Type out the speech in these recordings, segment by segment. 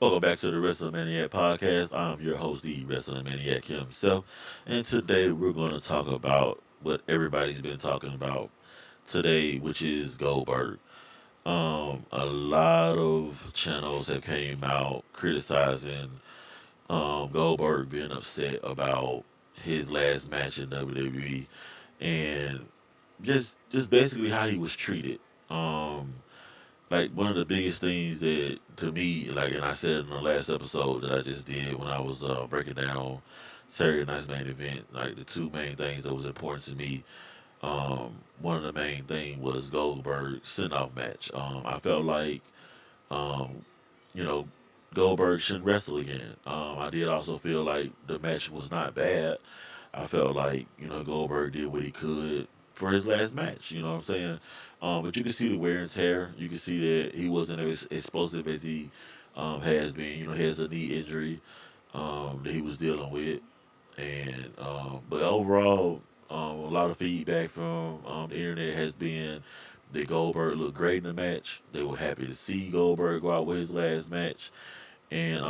Welcome back to the Wrestling Maniac Podcast. I'm your host, the Wrestling Maniac himself, and today we're going to talk about what everybody's been talking about today, which is Goldberg. A lot of channels have came out criticizing Goldberg being upset about his last match in WWE and just basically how he was treated. Um, like one of the biggest things that to me, like, and I said in the last episode that I just did when I was breaking down Saturday night's main event, like the two main things that was important to me. One of the main thing was Goldberg's send off match. I felt like, um, you know, Goldberg shouldn't wrestle again. I did also feel like the match was not bad. I felt like, Goldberg did what he could for his last match. You know what I'm saying? But you can see the wear and tear. You can see that he wasn't as explosive as he has been. He has a knee injury that he was dealing with. And but overall, a lot of feedback from the internet has been that Goldberg looked great in the match. They were happy to see Goldberg go out with his last match. And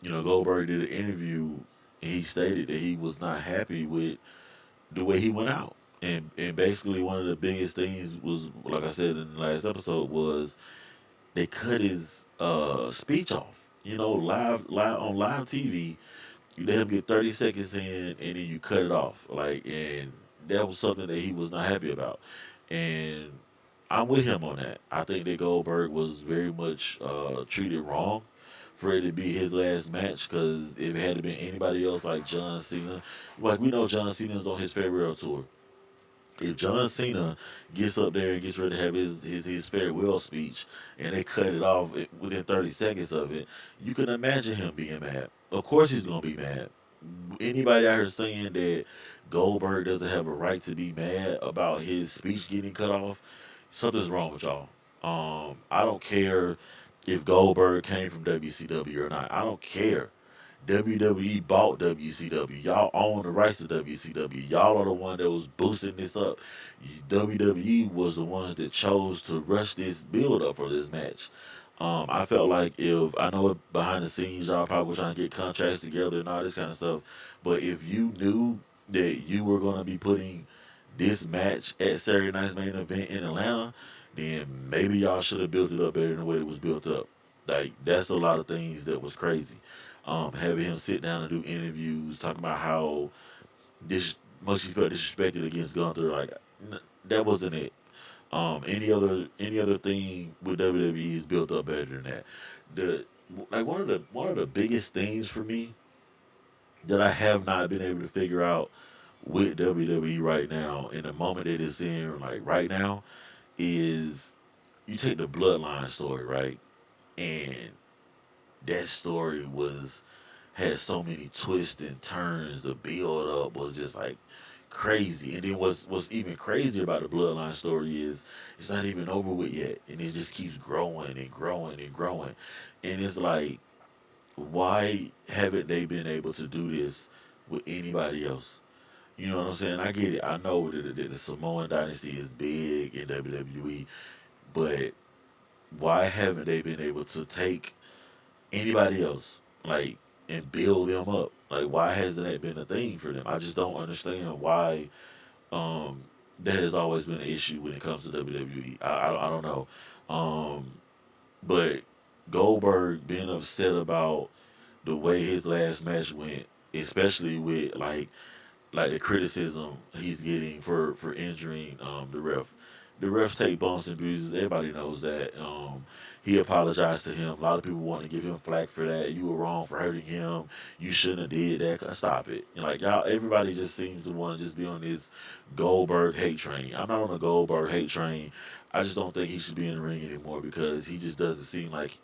Goldberg did an interview and he stated that he was not happy with the way he went out. And basically one of the biggest things was, like I said in the last episode, was they cut his speech off. Live on live TV, you let him get 30 seconds in and then you cut it off. And that was something that he was not happy about. And I'm with him on that. I think that Goldberg was very much treated wrong for it to be his last match, because if it had been anybody else like John Cena, like we know John Cena's on his farewell tour. If John Cena gets up there and gets ready to have his farewell speech and they cut it off within 30 seconds of it, you can imagine him being mad. Of course he's going to be mad. Anybody out here saying that Goldberg doesn't have a right to be mad about his speech getting cut off, something's wrong with y'all. I don't care if Goldberg came from WCW or not. I don't care. WWE bought WCW. Y'all own the rights to WCW. Y'all are the one that was boosting this up. WWE was the ones that chose to rush this build up for this match. I felt like, if I know behind the scenes y'all probably were trying to get contracts together and all this kind of stuff, but if you knew that you were going to be putting this match at Saturday night's main event in Atlanta, then maybe y'all should have built it up better than the way it was built up. Like, that's a lot of things that was crazy. Having him sit down and do interviews, talking about how this much he felt disrespected against Gunther, like that wasn't it. Any other thing with WWE is built up better than that. The like one of the biggest things for me that I have not been able to figure out with WWE right now, in the moment that it's in, like right now, is you take the Bloodline story, right? And that story had so many twists and turns. The build up was just like crazy. And then what's even crazier about the Bloodline story is it's not even over with yet, and it just keeps growing and growing and growing. And it's like, why haven't they been able to do this with anybody else? You know what I'm saying? I get it. I know that the Samoan dynasty is big in WWE, but why haven't they been able to take anybody else, like, and build them up? Like, why hasn't that been a thing for them? I just don't understand why um, that has always been an issue when it comes to WWE. I don't know. Um, but Goldberg being upset about the way his last match went, especially with like the criticism he's getting for injuring the ref. The refs take bumps and bruises. Everybody knows that. He apologized to him. A lot of people want to give him flack for that. You were wrong for hurting him. You shouldn't have did that. Stop it. Like, y'all, everybody just seems to want to just be on this Goldberg hate train. I'm not on the Goldberg hate train. I just don't think he should be in the ring anymore, because he just doesn't seem like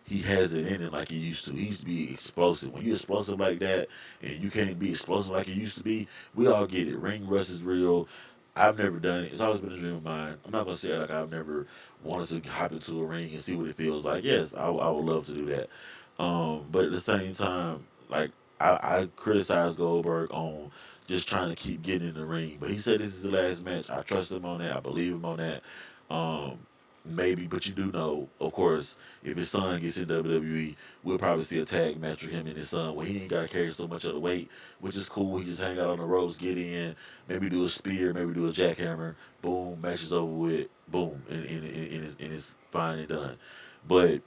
he has it in him like he used to. He used to be explosive. When you're explosive like that and you can't be explosive like you used to be, we all get it. Ring rust is real. I've never done it. It's always been a dream of mine. I'm not gonna say like I've never wanted to hop into a ring and see what it feels like. Yes, I would love to do that. But at the same time, like, I criticize Goldberg on just trying to keep getting in the ring. But he said this is the last match. I trust him on that. I believe him on that. Um, maybe, but you do know, of course, if his son gets in WWE, we'll probably see a tag match with him and his son where he ain't got to carry so much of the weight, which is cool. He just hang out on the ropes, get in, maybe do a spear, maybe do a jackhammer, boom, match is over with, boom, and it's fine and done. But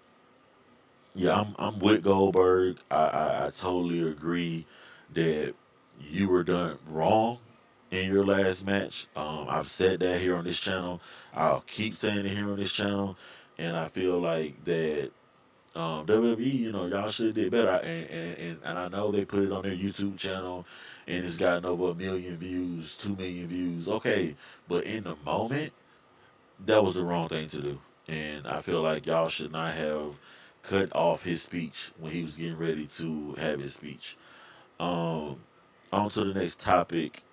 yeah, I'm with Goldberg. I totally agree that you were done wrong in your last match. I've said that here on this channel. I'll keep saying it here on this channel, and I feel like that WWE, y'all should have did better. And I know they put it on their YouTube channel, and it's gotten over 1 million views, 2 million views. Okay, but in the moment, that was the wrong thing to do. And I feel like y'all should not have cut off his speech when he was getting ready to have his speech. Um, on to the next topic,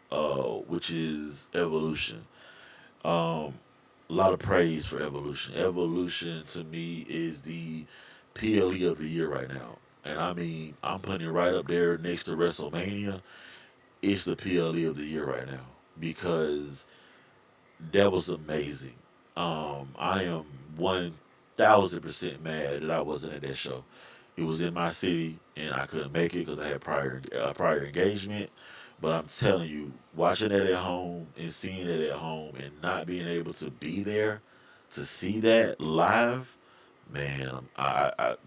which is evolution. Um, a lot of praise for evolution. Evolution to me is the PLE of the year right now. And I mean, I'm putting it right up there next to WrestleMania. It's the PLE of the year right now because that was amazing. I am 1,000% mad that I wasn't at that show. It was in my city and I couldn't make it because I had prior engagement. But I'm telling you, watching that at home and seeing it at home and not being able to be there to see that live, man,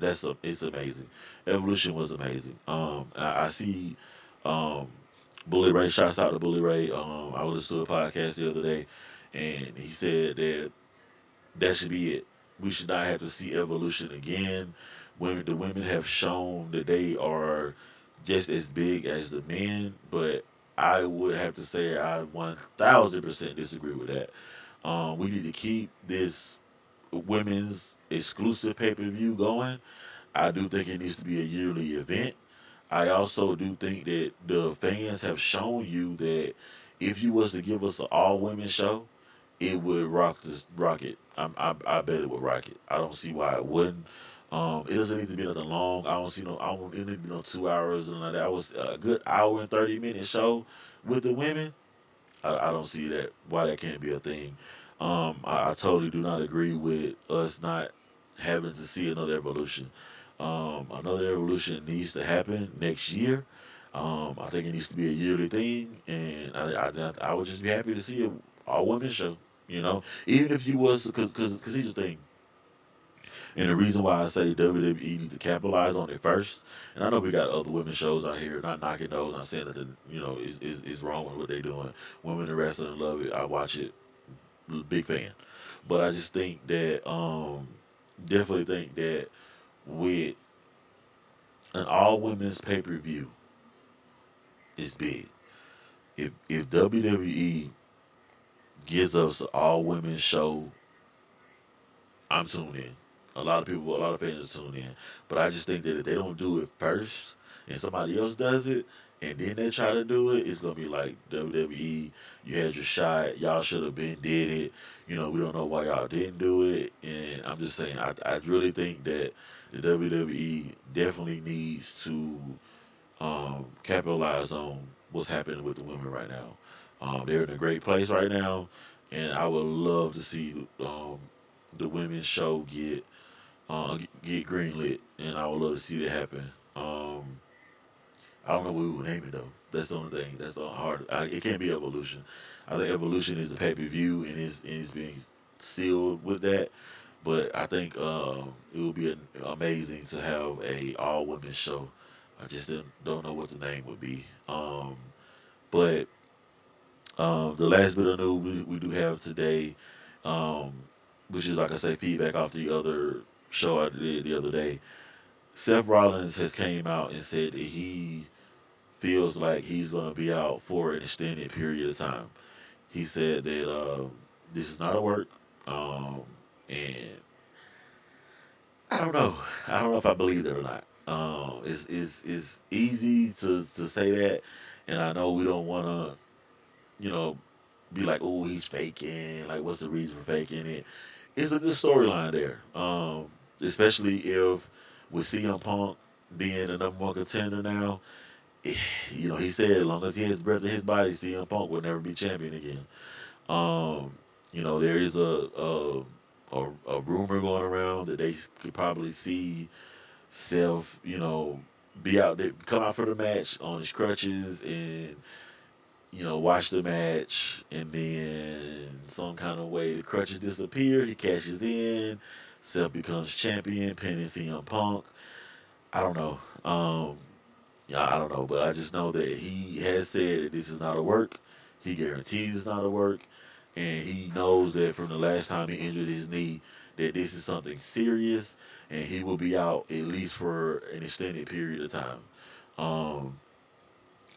it's amazing. Evolution was amazing. I see, um, Bully Ray. Shouts out to Bully Ray. I was listening to a podcast the other day, and he said that that should be it. We should not have to see evolution again. The women have shown that they are just as big as the men, but I would have to say I 1,000% disagree with that. We need to keep this women's exclusive pay per view going. I do think it needs to be a yearly event. I also do think that the fans have shown you that if you was to give us an all women show, it would rock it. I bet it would rock it. I don't see why it wouldn't. It doesn't need to be nothing long. I don't see no. I don't. It need to be no 2 hours and like that. Was a good hour and 30 minute show with the women. I don't see that why that can't be a thing. I totally do not agree with us not having to see another evolution. Another evolution needs to happen next year. I think it needs to be a yearly thing, and I would just be happy to see a all women show. Even if you was because here's the thing, and the reason why I say WWE needs to capitalize on it first, and I know we got other women shows out here, not knocking those, not saying that is wrong with what they doing. Women in wrestling love it. I watch it, big fan. But I just think that definitely think that with an all women's pay per view is big. If WWE gives us an all women's show, I'm tuned in. A lot of fans are tuned in. But I just think that if they don't do it first and somebody else does it, and then they try to do it, it's gonna be like WWE. You had your shot. Y'all should have been did it. We don't know why y'all didn't do it. And I'm just saying, I really think that the WWE definitely needs to capitalize on what's happening with the women right now. They're in a great place right now, and I would love to see the women's show get greenlit, and I would love to see that happen. I don't know what we would name it though. That's the only thing. That's the hard. It can't be Evolution. I think Evolution is the pay per view, and it's being sealed with that. But I think it would be amazing to have a all women show. I just don't know what the name would be. But the last bit of news we do have today, um, which is like I say, feedback off the other show I did the other day. Seth Rollins has came out and said that he feels like he's going to be out for an extended period of time. He said that this is not a work, um, and I don't know. I don't know if I believe that or not. It's easy to say that, and I know we don't want to, you know, be like, oh, he's faking. Like, what's the reason for faking it? It's a good storyline there, especially if with CM Punk being the number one contender now. He said as long as he has breath in his body, CM Punk will never be champion again. Um, there is a a rumor going around that they could probably see Seth, be out there, come out for the match on his crutches and watch the match, and then some kind of way the crutches disappear. He cashes in. Seth becomes champion, pinning CM Punk. I don't know. Yeah, I don't know, but I just know that he has said that this is not a work. He guarantees it's not a work, and he knows that from the last time he injured his knee, that this is something serious, and he will be out at least for an extended period of time. Um,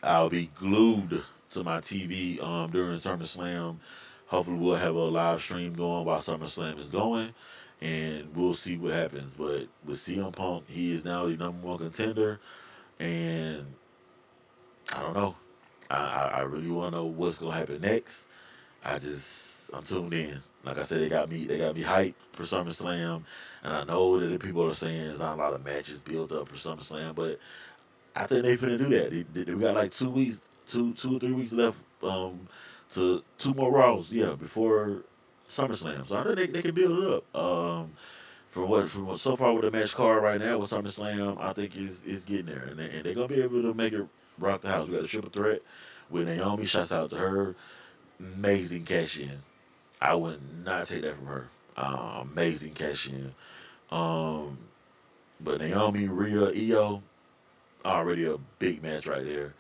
I'll be glued to my TV during SummerSlam. Hopefully, we'll have a live stream going while SummerSlam is going, and we'll see what happens. But with CM Punk, he is now the number one contender, and I don't know. I really want to know what's gonna happen next. I'm tuned in. Like I said, they got me hyped for SummerSlam, and I know that the people are saying there's not a lot of matches built up for SummerSlam, but I think they finna do that. We got like 2 weeks, 2 or 3 weeks left. To two more Raws, yeah, before SummerSlam. So I think they can build it up. From what so far with the match card right now with SummerSlam, I think is getting there, and they're gonna be able to make it rock the house. We got a triple threat with Naomi. Shouts out to her. Amazing cash in. I would not take that from her. Amazing cash in. Um, but Naomi, Rhea, Io, already a big match right there.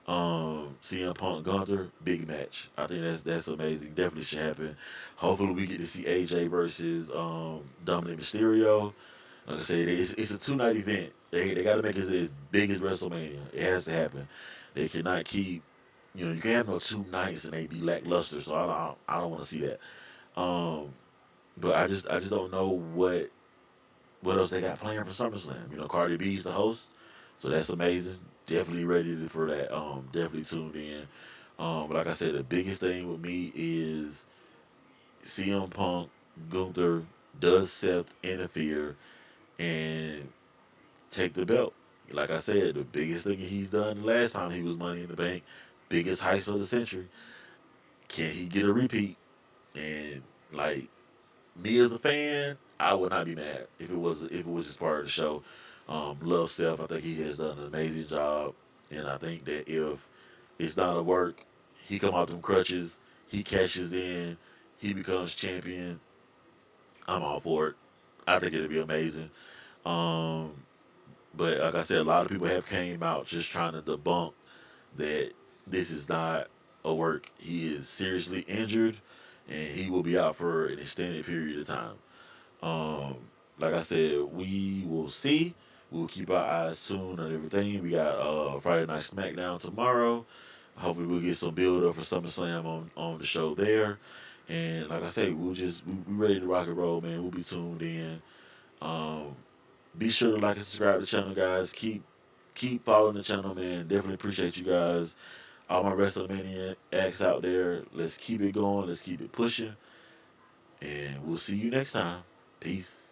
CM Punk Gunther, big match. I think that's amazing. Definitely should happen. Hopefully we get to see AJ versus Dominic Mysterio. Like I said, it's a 2 night event. They got to make it as big as WrestleMania. It has to happen. They cannot keep you can't have no 2 nights and they be lackluster. So I don't want to see that. Um, but I just don't know what else they got planned for SummerSlam. Cardi B's the host, so that's amazing. Definitely ready for that. Definitely tuned in. But like I said, the biggest thing with me is CM Punk, Gunther, does Seth interfere and take the belt? Like I said, the biggest thing he's done last time he was Money in the Bank, biggest heist of the century. Can he get a repeat? And like me as a fan, I would not be mad if it was just part of the show. Love Seth. I think he has done an amazing job, and I think that if it's not a work, he come out them crutches, he cashes in, he becomes champion. I'm all for it. I think it'd be amazing. Um, but like I said, a lot of people have came out just trying to debunk that this is not a work. He is seriously injured, and he will be out for an extended period of time. Um, like I said, we will see. We'll keep our eyes tuned on everything. We got Friday Night SmackDown tomorrow. Hopefully, we'll get some build up for SummerSlam on the show there. And like I say, we ready to rock and roll, man. We'll be tuned in. Um, be sure to like and subscribe to the channel, guys. Keep following the channel, man. Definitely appreciate you guys. All my WrestleMania acts out there. Let's keep it going. Let's keep it pushing. And we'll see you next time. Peace.